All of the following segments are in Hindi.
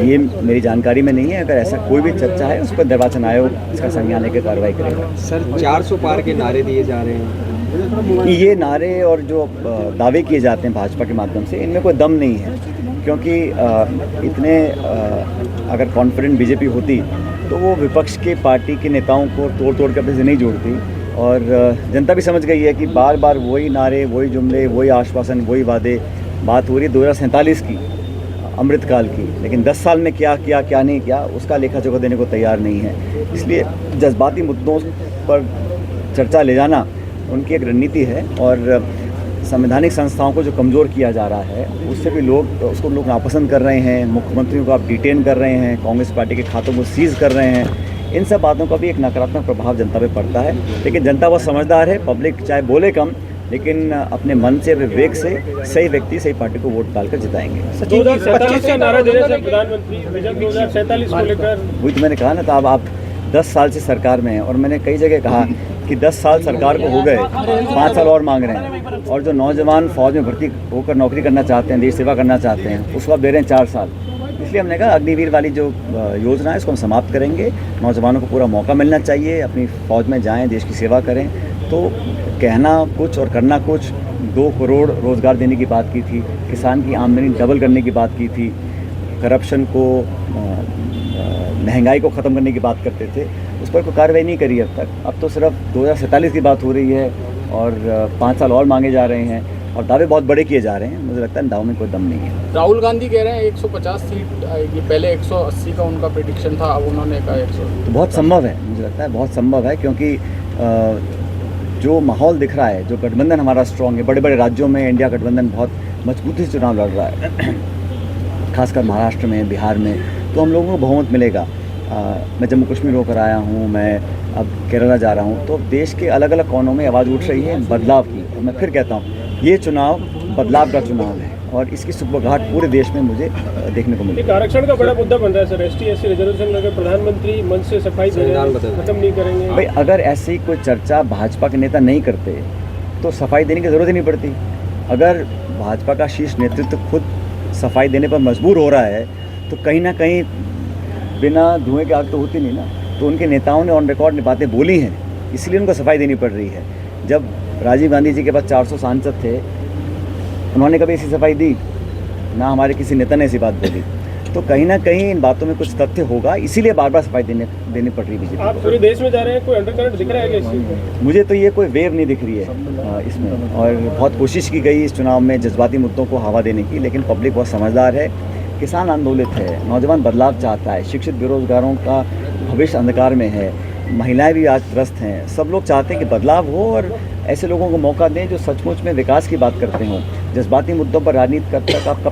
ये मेरी जानकारी में नहीं है। अगर ऐसा कोई भी चर्चा है उस पर निर्वाचन आयोग इसका संज्ञान लेकर कार्रवाई करेगा। सर 400 पार के नारे दिए जा रहे हैं। ये नारे और जो दावे किए जाते हैं भाजपा के माध्यम से, इनमें कोई दम नहीं है, क्योंकि इतने अगर कॉन्फिडेंट बीजेपी होती तो वो विपक्ष के पार्टी के नेताओं को तोड़ तोड़ कर अपने से नहीं जोड़ती। और जनता भी समझ गई है कि बार बार वही नारे, वही जुमले, वही आश्वासन, वही वादे। बात हो रही है 2047 की, अमृतकाल की, लेकिन 10 साल में क्या किया क्या नहीं किया उसका लेखा जोखा देने को तैयार नहीं है। इसलिए जज्बाती मुद्दों पर चर्चा ले जाना उनकी एक रणनीति है, और संवैधानिक संस्थाओं को जो कमज़ोर किया जा रहा है उससे भी उसको लोग नापसंद कर रहे हैं। मुख्यमंत्रियों को आप डिटेन कर रहे हैं, कांग्रेस पार्टी के खातों को सीज़ कर रहे हैं। इन सब बातों का भी एक नकारात्मक प्रभाव जनता पे पड़ता है। लेकिन जनता बहुत समझदार है, पब्लिक चाहे बोले कम, लेकिन अपने मन से, विवेक से सही व्यक्ति, सही पार्टी को वोट डालकर जिताएंगे। 2047 का नारा देने से प्रधानमंत्री विजन 2047 को लेकर, वही तो मैंने कहा ना, तो अब आप 10 साल से सरकार में हैं, और मैंने कई जगह कहा कि 10 साल सरकार को हो गए, 5 साल और मांग रहे हैं। और जो नौजवान फौज में भर्ती होकर नौकरी करना चाहते हैं, देश सेवा करना चाहते हैं, उसको आप दे रहे हैं 4 साल। इसलिए हमने कहा अग्निवीर वाली जो योजना है इसको हम समाप्त करेंगे। नौजवानों को पूरा मौका मिलना चाहिए, अपनी फ़ौज में जाएं, देश की सेवा करें। तो कहना कुछ और करना कुछ। 2 करोड़ रोज़गार देने की बात की थी, किसान की आमदनी डबल करने की बात की थी, करप्शन को, महंगाई को ख़त्म करने की बात करते थे, उस पर कोई कार्रवाई नहीं करी अब तक। अब तो सिर्फ 2047 की बात हो रही है और 5 साल और मांगे जा रहे हैं, और दावे बहुत बड़े किए जा रहे हैं। मुझे लगता है दावों में कोई दम नहीं है। राहुल गांधी कह रहे हैं 150 सीट आएगी, पहले 180 का उनका प्रेडिक्शन था, अब उन्होंने कहा 100। तो बहुत संभव है, मुझे लगता है बहुत संभव है, क्योंकि जो माहौल दिख रहा है, जो गठबंधन हमारा स्ट्रॉन्ग है, बड़े बड़े राज्यों में इंडिया गठबंधन बहुत मजबूती से चुनाव लड़ रहा है, खासकर महाराष्ट्र में, बिहार में, तो हम लोगों को बहुमत मिलेगा। मैं जम्मू कश्मीर होकर आया हूँ, मैं अब केरला जा रहा हूँ, तो देश के अलग अलग कोनों में आवाज़ उठ रही है बदलाव की। और मैं फिर कहता हूँ, ये चुनाव बदलाव का चुनाव है, और इसकी सुबगाहट पूरे देश में मुझे देखने को मिली। एक आरक्षण का बड़ा मुद्दा बन रहा है सर, ST/SC रिजर्वेशन लेकर प्रधानमंत्री मन से सफाई खत्म नहीं करेंगे। भाई, अगर ऐसी कोई चर्चा भाजपा के नेता नहीं करते तो सफाई देने की ज़रूरत ही नहीं पड़ती। अगर भाजपा का शीर्ष नेतृत्व खुद सफाई देने पर मजबूर हो रहा है तो कहीं ना कहीं बिना धुएं की आग तो होती नहीं ना। तो उनके नेताओं ने ऑन रिकॉर्ड बातें बोली हैं, इसलिए उनको सफाई देनी पड़ रही है। जब राजीव गांधी जी के पास 400 सांसद थे, उन्होंने कभी ऐसी सफाई दी ना, हमारे किसी नेता ने ऐसी बात बोली। तो कहीं ना कहीं इन बातों में कुछ तथ्य होगा, इसीलिए बार बार सफाई देनी पड़ रही है बीजेपी। आप पूरे देश में जा रहे हैं, कोई अंडरकरंट दिख रहा है क्या? मुझे तो ये कोई वेव नहीं दिख रही है इसमें, और बहुत कोशिश की गई इस चुनाव में जज्बाती मुद्दों को हवा देने की, लेकिन पब्लिक बहुत समझदार है, किसान आंदोलित है, नौजवान बदलाव चाहता है, शिक्षित बेरोजगारों का भविष्य अंधकार में है, महिलाएं भी आज त्रस्त हैं। सब लोग चाहते हैं कि बदलाव हो, और ऐसे लोगों को मौका दें जो सचमुच में विकास की बात करते हों। जज्बाती मुद्दों पर राजनीति कब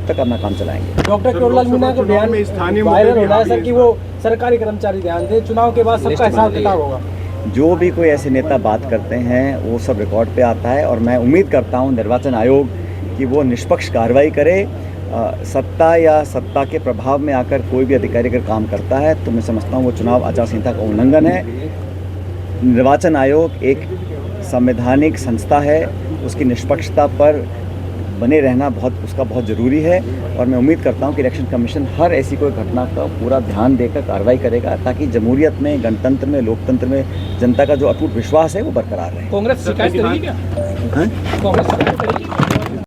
तक अपना काम चलाएंगे? डॉक्टर केवलाल मीणा के बयान में स्थानीय वायरल हो रहा है सर कि वो सरकारी कर्मचारी ध्यान दें, चुनाव के बाद सबका हिसाब किताब होगा। जो भी कोई ऐसे नेता बात करते हैं वो सब रिकॉर्ड पे आता है, और मैं उम्मीद करता हूँ निर्वाचन आयोग कि वो निष्पक्ष कार्रवाई करे। सत्ता या सत्ता के प्रभाव में आकर कोई भी अधिकारी अगर काम करता है तो मैं समझता हूँ वो चुनाव आचार संहिता का उल्लंघन है। निर्वाचन आयोग एक संवैधानिक संस्था है, उसकी निष्पक्षता पर बने रहना उसका बहुत ज़रूरी है, और मैं उम्मीद करता हूं कि इलेक्शन कमीशन हर ऐसी कोई घटना का पूरा ध्यान देकर कार्रवाई करेगा, ताकि जमहूरियत में, गणतंत्र में, लोकतंत्र में जनता का जो अटूट विश्वास है वो बरकरार रहे। कांग्रेस शिकायत करेगी क्या? हाँ? कांग्रेस शिकायत करेगी?